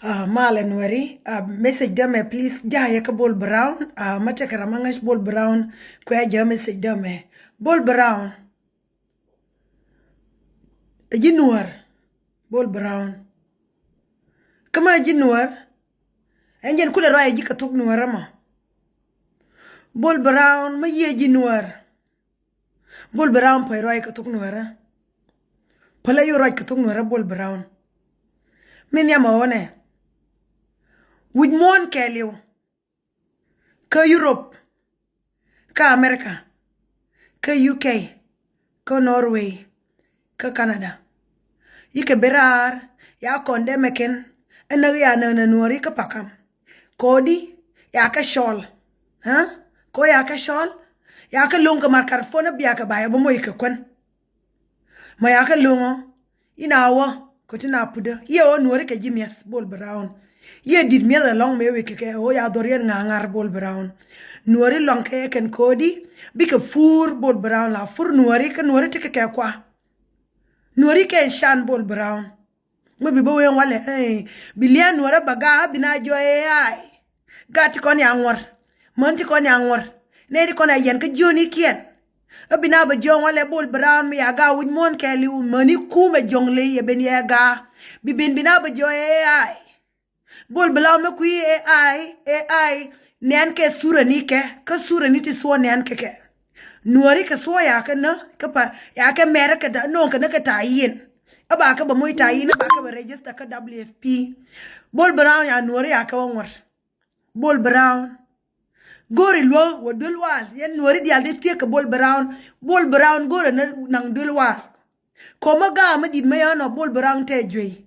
Marlon Wari, message them please. Jaya ka Bol Brown. Mate karamangash Bol Brown. Kwe ja message them Bol Brown. Jinuar. Bol Brown. Kama jinuar. Enjen kule roya jika tuk nuarama. Bol Brown ma ye jinuar. Bol Brown pa roya ka tuk nuara. Pala yu roya ka tuk nuara Bol Brown. Min ya maone. With mon keliu. Ka Europe. Ka America. Ka UK. Ka Norway. Ka Canada. Yike berar. Ya konde meken. Enagi ya nuari ka pakam. Kodi. Ya ka shawl. Ko ya ka shawl. Ya ka lunga markar fona biya ka baya bomo yike kwen. Ma ya ka lunga. Inawa. Kotina puda. Ye o nuari ka jimias Bol Brown. Ye did me the long me weke o ya dorian ngangar Bol Brown. Nuari long ke ken kodi. Bika fur Bol Brown la. Fur nuari ka nuari tike ke kwa. Nuari ken shan Bol Brown. Mo bibo wen wale bilian nuara baga bina jo ai. Gati kon yangwar. Monti kon yangwar. Nedi kon ayen ka joni kien. Abina ba jong wale Bol Brown mi aga win mon keli mani kume jongle ye ben ye ga. Bibin bina ba jo ai. Bol Brown me kui ai nyan ke sura ni ke ka sura ni ti so nyan ke. Nuari ka so ya ka na ka pa ya ka mere ka da no ka na ka tayin. Aba ka ba moy tayin ba ka ba register ka WFP. Bol Brown ya nuari ya ka wangwar. Bol Brown gori lo wo dulwal yen nuari dial de tie ka Bol Brown gori nang dulwal. Koma ga ma di me ya no Bol Brown te jwe.